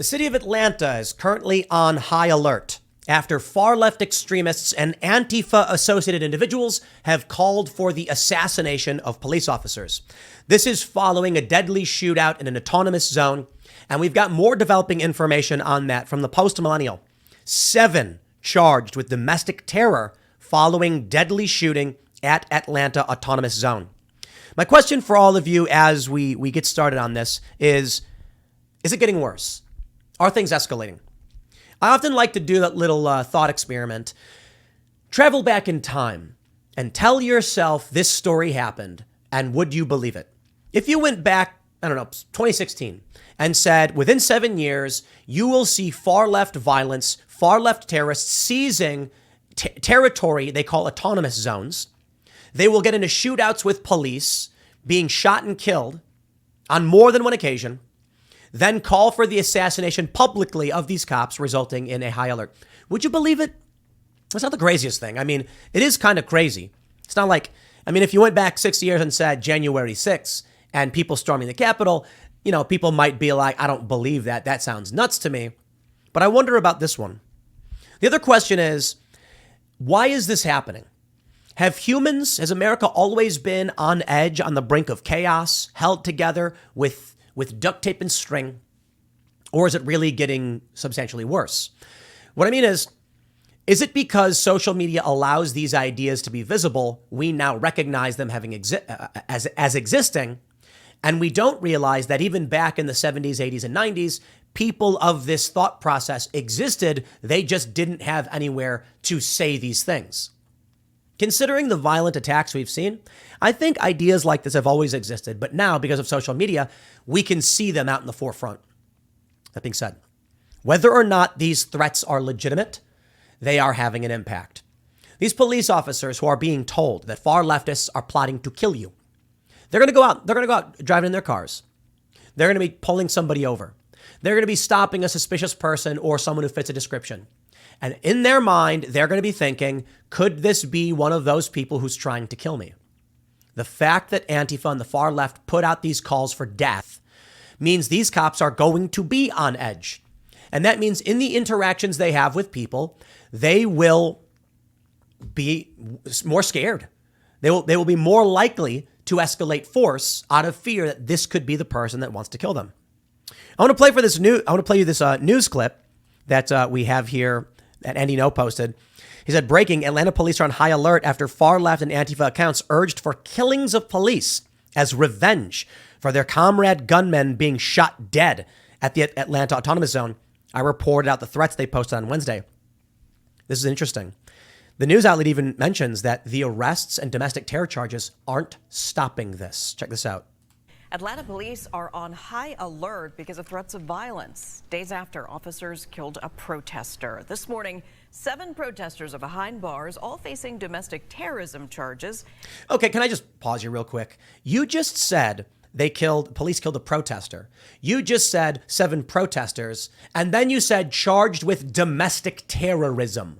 The city of Atlanta is currently on high alert after far-left extremists and Antifa-associated individuals have called for the assassination of police officers. This is following a deadly shootout in an autonomous zone, and we've got more developing information on that from the Post-Millennial. 7 charged with domestic terror following deadly shooting at Atlanta Autonomous Zone. My question for all of you as we get started on this is it getting worse? Are things escalating? I often like to do that little thought experiment. Travel back in time and tell yourself this story happened, and would you believe it? If you went back, 2016, and said within 7 years, you will see far-left violence, far-left terrorists seizing territory they call autonomous zones. They will get into shootouts with police, being shot and killed on more than one occasion, then call for the assassination publicly of these cops, resulting in a high alert. Would you believe it? That's not the craziest thing. I mean, it is kind of crazy. It's not like, if you went back 6 years and said January 6th and people storming the Capitol, people might be like, I don't believe that. That sounds nuts to me. But I wonder about this one. The other question is, why is this happening? Have humans, has America always been on edge, on the brink of chaos, held together with duct tape and string? Or is it really getting substantially worse? What I mean is it because social media allows these ideas to be visible, we now recognize them having as existing, and we don't realize that even back in the 70s, 80s, and 90s, people of this thought process existed, they just didn't have anywhere to say these things. Considering the violent attacks we've seen, I think ideas like this have always existed, but now, because of social media, we can see them out in the forefront. That being said, whether or not these threats are legitimate, they are having an impact. These police officers who are being told that far leftists are plotting to kill you, they're going to go out driving in their cars. They're going to be pulling somebody over. They're going to be stopping a suspicious person or someone who fits a description. And in their mind, they're going to be thinking, could this be one of those people who's trying to kill me? The fact that Antifa and the far left put out these calls for death means these cops are going to be on edge. And that means in the interactions they have with people, they will be more scared. They will be more likely to escalate force out of fear that this could be the person that wants to kill them. I want to play you this news clip that we have here that Andy No posted. He said, breaking, Atlanta police are on high alert after far-left and Antifa accounts urged for killings of police as revenge for their comrade gunmen being shot dead at the Atlanta Autonomous Zone. I reported out the threats they posted on Wednesday. This is interesting. The news outlet even mentions that the arrests and domestic terror charges aren't stopping this. Check this out. Atlanta police are on high alert because of threats of violence. Days after officers killed a protester. This morning, 7 protesters are behind bars, all facing domestic terrorism charges. Okay, can I just pause you real quick? You just said police killed a protester. You just said 7 protesters, and then you said charged with domestic terrorism.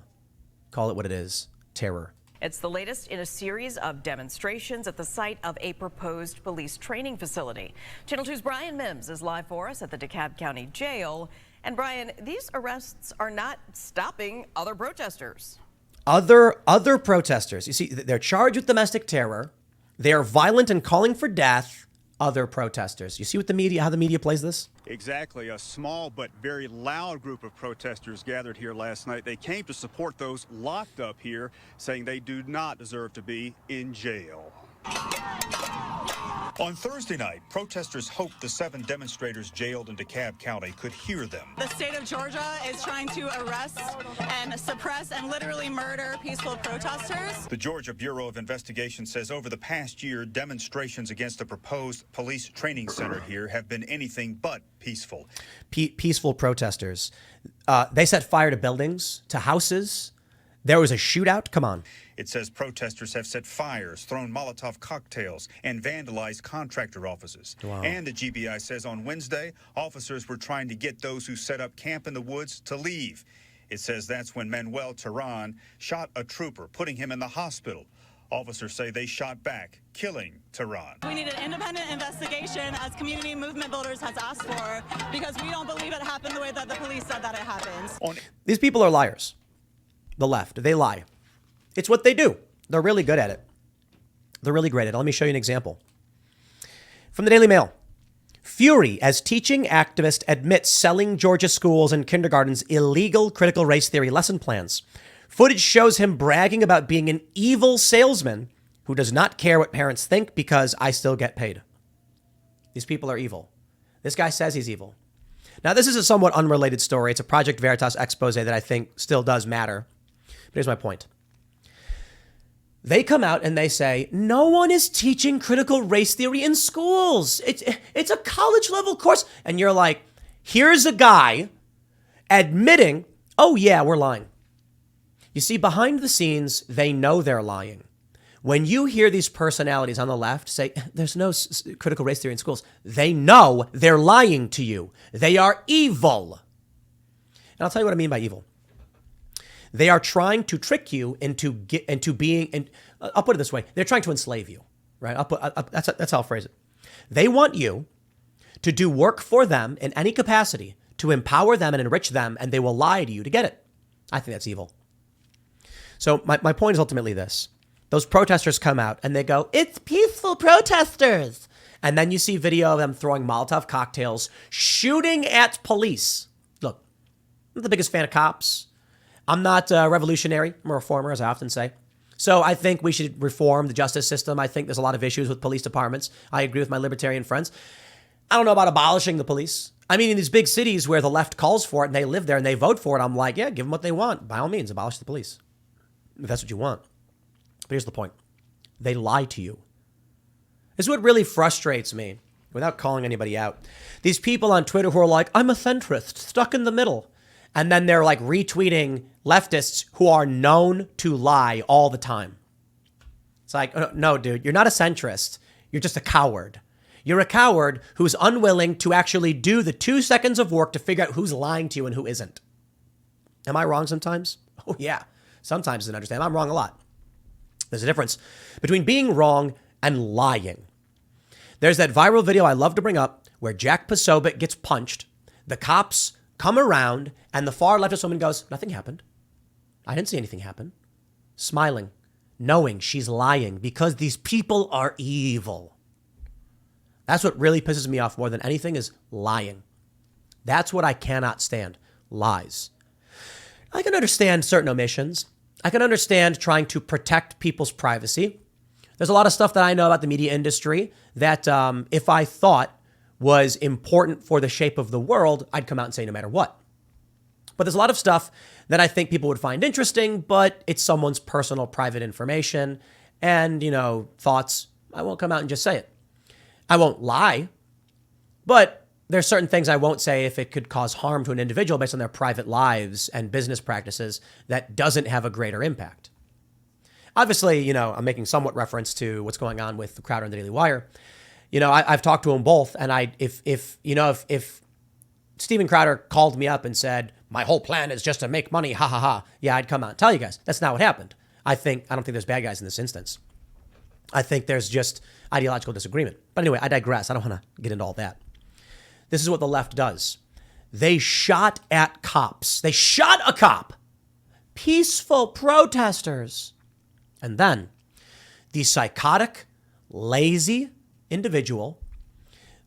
Call it what it is, terror. It's the latest in a series of demonstrations at the site of a proposed police training facility. Channel 2's Brian Mims is live for us at the DeKalb County Jail. And Brian, these arrests are not stopping other protesters. Other protesters. You see, they're charged with domestic terror. They are violent and calling for death. Other protesters. You see how the media plays this? Exactly. A small but very loud group of protesters gathered here last night. They came to support those locked up here, saying they do not deserve to be in jail. On Thursday night, protesters hoped the 7 demonstrators jailed in DeKalb County could hear them. The state of Georgia is trying to arrest and suppress and literally murder peaceful protesters. The Georgia Bureau of Investigation says over the past year, demonstrations against the proposed police training center here have been anything but peaceful. Peaceful protesters. They set fire to buildings, to houses. There was a shootout. Come on. It says protesters have set fires, thrown Molotov cocktails, and vandalized contractor offices. Wow. And the GBI says on Wednesday, officers were trying to get those who set up camp in the woods to leave. It says that's when Manuel Tehran shot a trooper, putting him in the hospital. Officers say they shot back, killing Tehran. We need an independent investigation, as community movement builders has asked for, because we don't believe it happened the way that the police said that it happened. These people are liars. The left, they lie. It's what they do. They're really good at it. They're really great at it. Let me show you an example. From the Daily Mail. Fury as teaching activist admits selling Georgia schools and kindergartens illegal critical race theory lesson plans. Footage shows him bragging about being an evil salesman who does not care what parents think because I still get paid. These people are evil. This guy says he's evil. Now, this is a somewhat unrelated story. It's a Project Veritas expose that I think still does matter. But here's my point. They come out and they say, no one is teaching critical race theory in schools. It's a college level course. And you're like, here's a guy admitting, oh yeah, we're lying. You see, behind the scenes, they know they're lying. When you hear these personalities on the left say, there's no critical race theory in schools, they know they're lying to you. They are evil. And I'll tell you what I mean by evil. They are trying to trick you into being, and I'll put it this way, they're trying to enslave you, right? That's how I'll phrase it. They want you to do work for them in any capacity to empower them and enrich them, and they will lie to you to get it. I think that's evil. So my point is ultimately this. Those protesters come out and they go, it's peaceful protesters. And then you see video of them throwing Molotov cocktails, shooting at police. Look, I'm not the biggest fan of cops. I'm not revolutionary. I'm a reformer, as I often say. So I think we should reform the justice system. I think there's a lot of issues with police departments. I agree with my libertarian friends. I don't know about abolishing the police. I mean, in these big cities where the left calls for it and they live there and they vote for it, I'm like, yeah, give them what they want. By all means, abolish the police, if that's what you want. But here's the point. They lie to you. This is what really frustrates me, without calling anybody out. These people on Twitter who are like, I'm a centrist, stuck in the middle. And then they're like retweeting leftists who are known to lie all the time. It's like, no, dude, you're not a centrist. You're just a coward. You're a coward who's unwilling to actually do the 2 seconds of work to figure out who's lying to you and who isn't. Am I wrong sometimes? Oh, yeah. Sometimes I don't understand. I'm wrong a lot. There's a difference between being wrong and lying. There's that viral video I love to bring up where Jack Posobiec gets punched. The cops come around and the far leftist woman goes, nothing happened. I didn't see anything happen. Smiling, knowing she's lying because these people are evil. That's what really pisses me off more than anything is lying. That's what I cannot stand. Lies. I can understand certain omissions. I can understand trying to protect people's privacy. There's a lot of stuff that I know about the media industry that if I thought was important for the shape of the world, I'd come out and say no matter what. But there's a lot of stuff that I think people would find interesting, but it's someone's personal private information and, thoughts. I won't come out and just say it. I won't lie, but there's certain things I won't say if it could cause harm to an individual based on their private lives and business practices that doesn't have a greater impact. Obviously, I'm making somewhat reference to what's going on with Crowder and the Daily Wire. I've talked to them both, and if Steven Crowder called me up and said, my whole plan is just to make money, ha ha ha, yeah, I'd come out and tell you guys. That's not what happened. I don't think there's bad guys in this instance. I think there's just ideological disagreement. But anyway, I digress. I don't want to get into all that. This is what the left does. They shot at cops. They shot a cop. Peaceful protesters. And then the psychotic, lazy individual,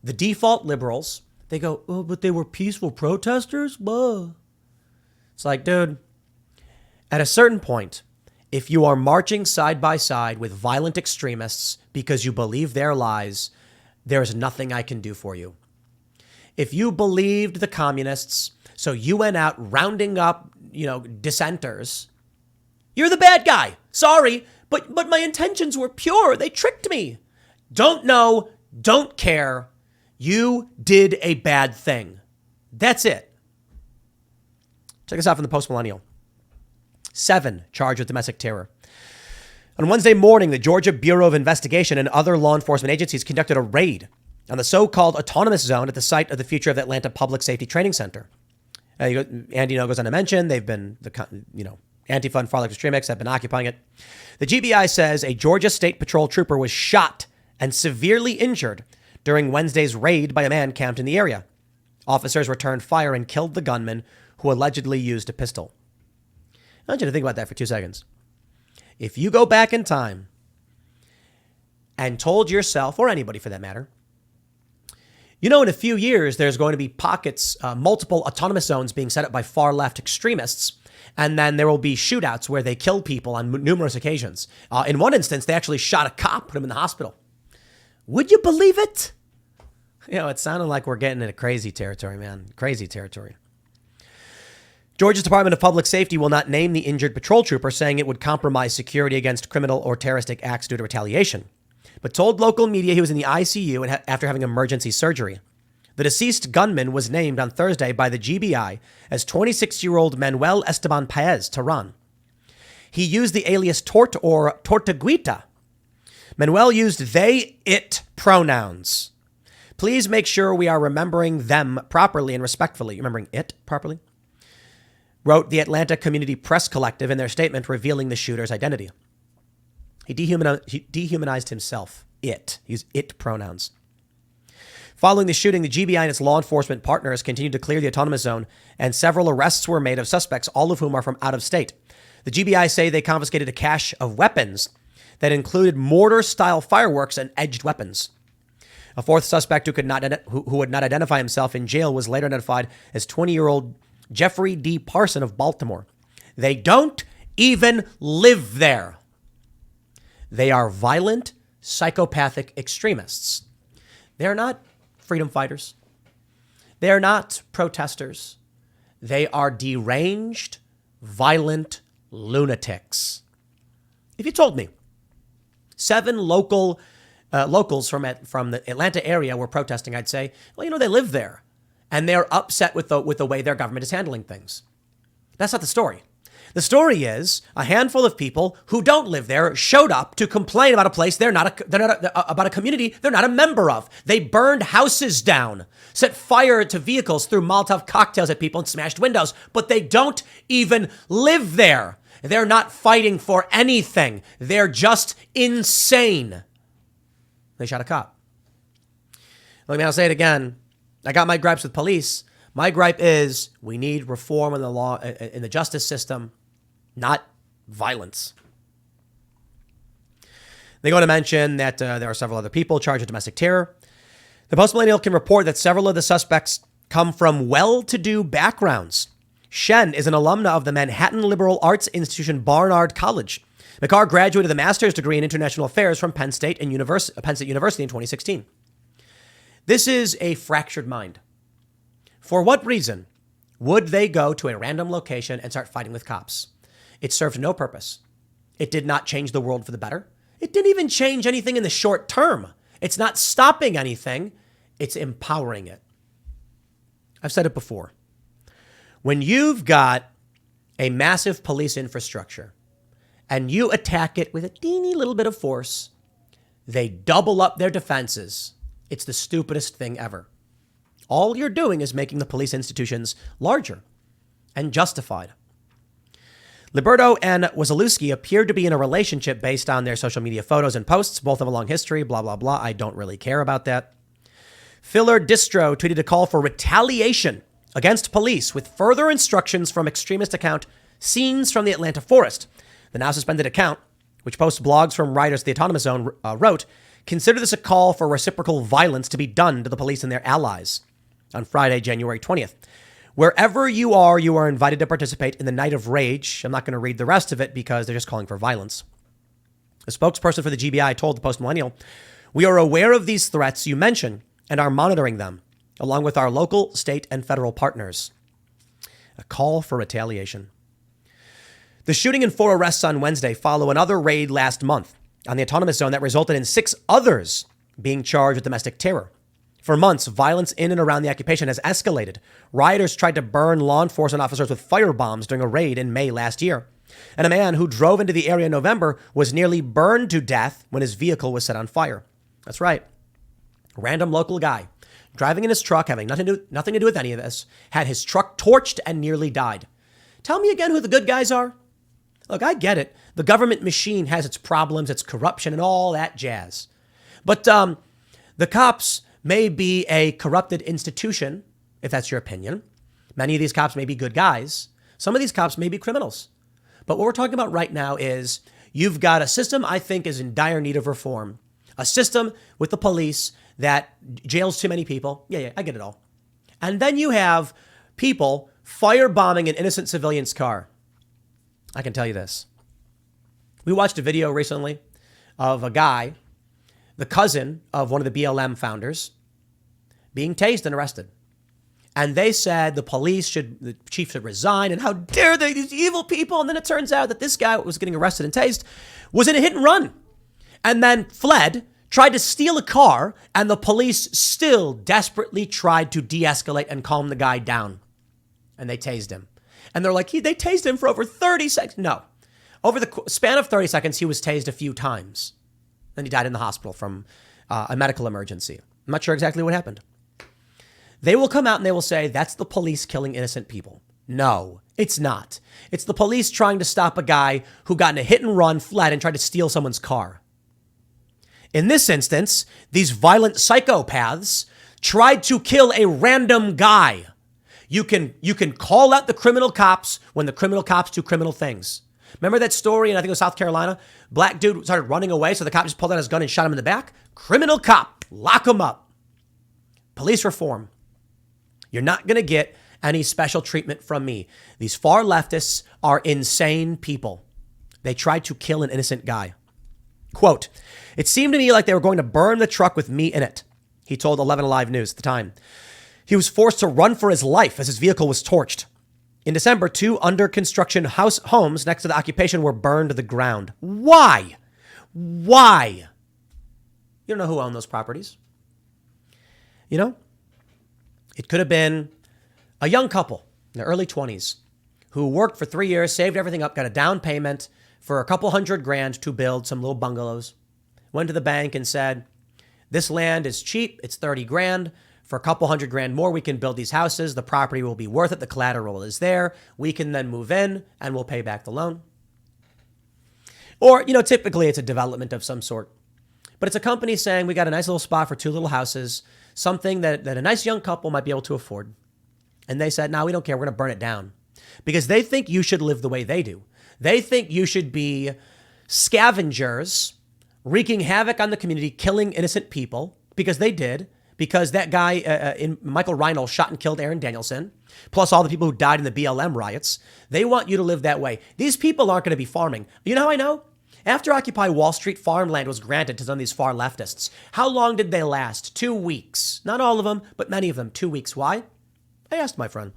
the default liberals, they go, oh, but they were peaceful protesters? Whoa. It's like, dude, at a certain point, if you are marching side by side with violent extremists because you believe their lies, there is nothing I can do for you. If you believed the communists, so you went out rounding up, dissenters, you're the bad guy. Sorry, but my intentions were pure. They tricked me. Don't know, don't care. You did a bad thing. That's it. Check this out from the Post-Millennial. 7 charged with domestic terror. On Wednesday morning, the Georgia Bureau of Investigation and other law enforcement agencies conducted a raid on the so-called autonomous zone at the site of the future of the Atlanta Public Safety Training Center. Andy goes on to mention they've been Antifa and far-left extremists have been occupying it. The GBI says a Georgia State Patrol trooper was shot and severely injured during Wednesday's raid by a man camped in the area. Officers returned fire and killed the gunman who allegedly used a pistol. I want you to think about that for 2 seconds. If you go back in time and told yourself, or anybody for that matter, in a few years, there's going to be pockets, multiple autonomous zones being set up by far left extremists. And then there will be shootouts where they kill people on numerous occasions. In one instance, they actually shot a cop, put him in the hospital. Would you believe it? It sounded like we're getting into crazy territory, man. Crazy territory. Georgia's Department of Public Safety will not name the injured patrol trooper, saying it would compromise security against criminal or terroristic acts due to retaliation, but told local media he was in the ICU after having emergency surgery. The deceased gunman was named on Thursday by the GBI as 26-year-old Manuel Esteban Paez Terran. He used the alias Tort or Tortuguita. Manuel used they, it pronouns. Please make sure we are remembering them properly and respectfully. Remembering it properly? Wrote the Atlanta Community Press Collective in their statement revealing the shooter's identity. He dehumanized himself. It. He used it pronouns. Following the shooting, the GBI and its law enforcement partners continued to clear the autonomous zone, and several arrests were made of suspects, all of whom are from out of state. The GBI say they confiscated a cache of weapons that included mortar-style fireworks and edged weapons. A fourth suspect who would not identify himself in jail was later identified as 20-year-old Jeffrey D. Parson of Baltimore. They don't even live there. They are violent, psychopathic extremists. They're not freedom fighters. They're not protesters. They are deranged, violent lunatics. If you told me 7 locals from the Atlanta area were protesting, I'd say, well, they live there and they're upset with the way their government is handling things. That's not the story. The story is a handful of people who don't live there showed up to complain about a place about a community they're not a member of. They burned houses down, set fire to vehicles, threw Molotov cocktails at people and smashed windows, but they don't even live there. They're not fighting for anything. They're just insane. They shot a cop. Let me now say it again. I got my gripes with police. My gripe is we need reform in the law, in the justice system, not violence. They go to mention that there are several other people charged with domestic terror. The Post-Millennial can report that several of the suspects come from well-to-do backgrounds. Shen is an alumna of the Manhattan liberal arts institution Barnard College. McCarr graduated with a master's degree in international affairs from Penn State University in 2016. This is a fractured mind. For what reason would they go to a random location and start fighting with cops? It served no purpose. It did not change the world for the better. It didn't even change anything in the short term. It's not stopping anything. It's empowering it. I've said it before. When you've got a massive police infrastructure and you attack it with a teeny little bit of force, they double up their defenses. It's the stupidest thing ever. All you're doing is making the police institutions larger and justified. Liberto and Wasilewski appeared to be in a relationship based on their social media photos and posts. Both have a long history, blah, blah, blah. I don't really care about that. Filler Distro tweeted a call for retaliation against police with further instructions from extremist account Scenes from the Atlanta Forest. The now suspended account, which posts blogs from writers of the Autonomous Zone, wrote, "Consider this a call for reciprocal violence to be done to the police and their allies." On Friday, January 20th. Wherever you are invited to participate in the Night of Rage. I'm not going to read the rest of it because they're just calling for violence. A spokesperson for the GBI told the Post-Millennial, "We are aware of these threats you mention and are monitoring them, along with our local, state, and federal partners." A call for retaliation. The shooting and 4 arrests on Wednesday follow another raid last month on the Autonomous Zone that resulted in 6 others being charged with domestic terror. For months, violence in and around the occupation has escalated. Rioters tried to burn law enforcement officers with firebombs during a raid in May last year. And a man who drove into the area in November was nearly burned to death when his vehicle was set on fire. That's right. A random local guy driving in his truck, having nothing to do with any of this, had his truck torched and nearly died. Tell me again who the good guys are. Look, I get it. The government machine has its problems, its corruption, and all that jazz. But the cops may be a corrupted institution, if that's your opinion. Many of these cops may be good guys. Some of these cops may be criminals. But what we're talking about right now is you've got a system I think is in dire need of reform. A system with the police that jails too many people. Yeah, I get it all. And then you have people firebombing an innocent civilian's car. I can tell you this. We watched a video recently of a guy, the cousin of one of the BLM founders, being tased and arrested. And they said the chief should resign, and how dare they, these evil people. And then it turns out that this guy was getting arrested and tased was in a hit and run and then fled, tried to steal a car, and the police still desperately tried to de-escalate and calm the guy down. And they tased him. And they're like, they tased him for over 30 seconds. No. Over the span of 30 seconds, he was tased a few times. Then he died in the hospital from a medical emergency. I'm not sure exactly what happened. They will come out and they will say, that's the police killing innocent people. No, it's not. It's the police trying to stop a guy who got in a hit and run, fled, and tried to steal someone's car. In this instance, these violent psychopaths tried to kill a random guy. You can call out the criminal cops when the criminal cops do criminal things. Remember that story in, I think it was South Carolina? Black dude started running away, so the cop just pulled out his gun and shot him in the back. Criminal cop, lock him up. Police reform. You're not going to get any special treatment from me. These far leftists are insane people. They tried to kill an innocent guy. Quote, it seemed to me like they were going to burn the truck with me in it, he told 11 Alive News at the time. He was forced to run for his life as his vehicle was torched. In December, 2 under construction homes next to the occupation were burned to the ground. Why? Why? You don't know who owned those properties. You know, it could have been a young couple in their early 20s who worked for 3 years, saved everything up, got a down payment for a couple $100,000 to build some little bungalows, went to the bank and said, this land is cheap. It's 30 grand. For a couple $100,000 more, we can build these houses. The property will be worth it. The collateral is there. We can then move in and we'll pay back the loan. Or, typically it's a development of some sort. But it's a company saying we got a nice little spot for 2 little houses, something that a nice young couple might be able to afford. And they said, no, we don't care. We're going to burn it down. Because they think you should live the way they do. They think you should be scavengers, wreaking havoc on the community, killing innocent people, because they did. Because that guy, in Michael Reinold, shot and killed Aaron Danielson, plus all the people who died in the BLM riots. They want you to live that way. These people aren't going to be farming. You know how I know? After Occupy Wall Street, farmland was granted to some of these far leftists. How long did they last? 2 weeks. Not all of them, but many of them. 2 weeks. Why? I asked my friend.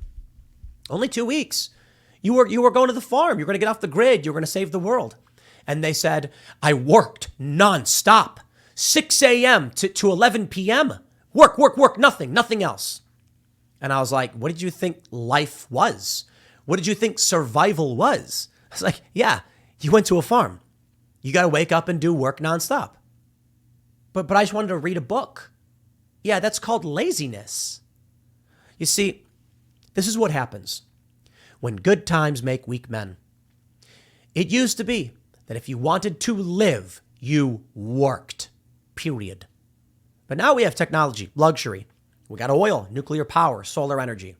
Only 2 weeks. You were going to the farm. You're going to get off the grid. You're going to save the world. And they said, I worked nonstop, 6 a.m. to 11 p.m. Work, nothing else. And I was like, what did you think life was? What did you think survival was? I was like, yeah, you went to a farm. You got to wake up and do work nonstop. But I just wanted to read a book. Yeah, that's called laziness. You see, this is what happens when good times make weak men. It used to be that if you wanted to live, you worked, period. But now we have technology, luxury. We got oil, nuclear power, solar energy.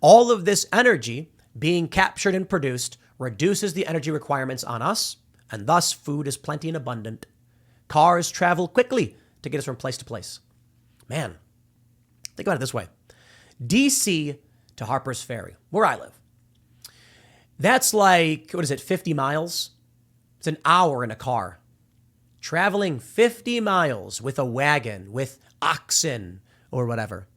All of this energy being captured and produced reduces the energy requirements on us, and thus food is plenty and abundant. Cars travel quickly to get us from place to place. Man, think about it this way. DC to Harper's Ferry, where I live. That's like, 50 miles? It's an hour in a car. Traveling 50 miles with a wagon, with oxen or whatever.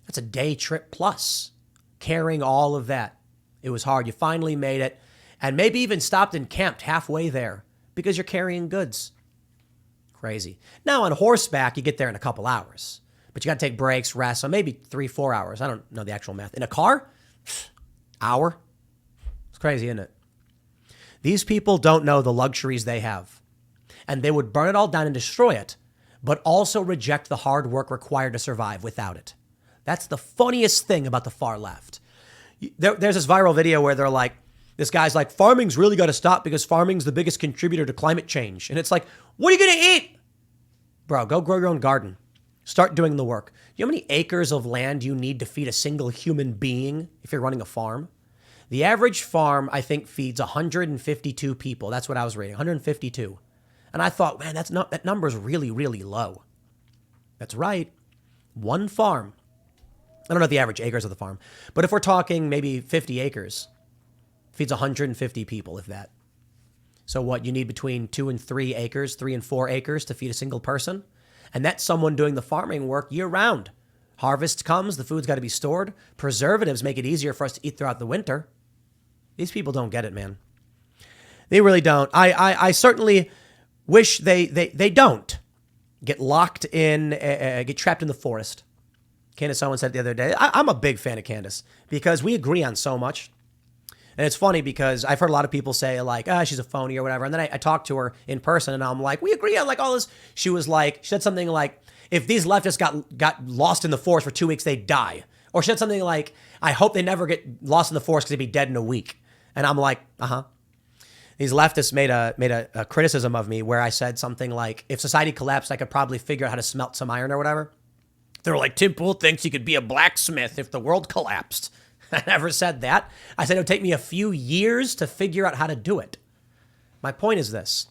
That's a day trip plus. Carrying all of that. It was hard. You finally made it. And maybe even stopped and camped halfway there because you're carrying goods. Crazy. Now on horseback, you get there in a couple hours. But you got to take breaks, rest, so maybe 3-4 hours. I don't know the actual math. In a car? Hour? It's crazy, isn't it? These people don't know the luxuries they have. And they would burn it all down and destroy it, but also reject the hard work required to survive without it. That's the funniest thing about the far left. There's this viral video where they're like, This guy's like, farming's really got to stop because farming's the biggest contributor to climate change. And it's like, what are you going to eat? Bro, go grow your own garden. Start doing the work. You know how many acres of land you need to feed a single human being if you're running a farm? The average farm, I think, feeds 152 people. That's what I was reading, 152. And I thought, man, that number is really, really low. That's right. One farm. I don't know the average acres of the farm, but if we're talking maybe 50 acres, feeds 150 people, if that. So what, you need between 2 and 3 acres, 3 and 4 acres to feed a single person? And that's someone doing the farming work year round. Harvest comes, the food's got to be stored. Preservatives make it easier for us to eat throughout the winter. These people don't get it, man. They really don't. I certainly wish they don't get locked in, get trapped in the forest. Candace Owen said it the other day. I'm a big fan of Candace because we agree on so much. And it's funny because I've heard a lot of people say like, she's a phony or whatever. And then I talked to her in person and I'm like, we agree on like all this. She said something like, if these leftists got lost in the forest for 2 weeks, they'd die. Or she said something like, I hope they never get lost in the forest because they'd be dead in a week. And I'm like, These leftists made a criticism of me where I said something like, if society collapsed, I could probably figure out how to smelt some iron or whatever. They were like, Tim Pool thinks he could be a blacksmith if the world collapsed. I never said that. I said it would take me a few years to figure out how to do it. My point is this.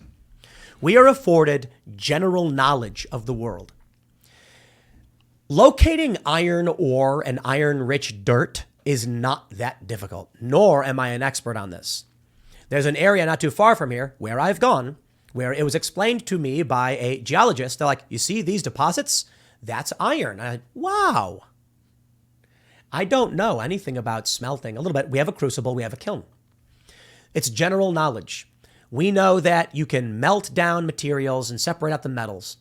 We are afforded general knowledge of the world. Locating iron ore and iron-rich dirt is not that difficult, nor am I an expert on this. There's an area not too far from here where I've gone, where it was explained to me by a geologist. They're like, you see these deposits? That's iron. Wow. I don't know anything about smelting. A little bit. We have a crucible. We have a kiln. It's general knowledge. We know that you can melt down materials and separate out the metals.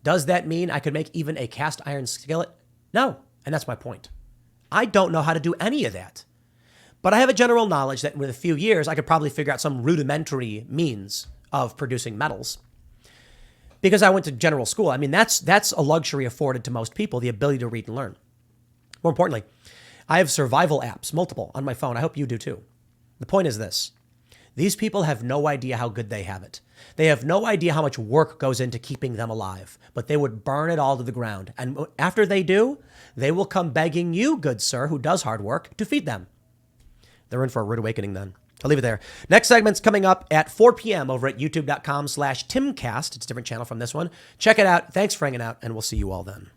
Does that mean I could make even a cast iron skillet? No. And that's my point. I don't know how to do any of that. But I have a general knowledge that with a few years, I could probably figure out some rudimentary means of producing metals. Because I went to general school. I mean, that's a luxury afforded to most people, the ability to read and learn. More importantly, I have survival apps, multiple, on my phone. I hope you do too. The point is this. These people have no idea how good they have it. They have no idea how much work goes into keeping them alive, but they would burn it all to the ground. And after they do, they will come begging you, good sir, who does hard work, to feed them. They're in for a rude awakening then. I'll leave it there. Next segment's coming up at 4 p.m. over at youtube.com/Timcast. It's a different channel from this one. Check it out. Thanks for hanging out, and we'll see you all then.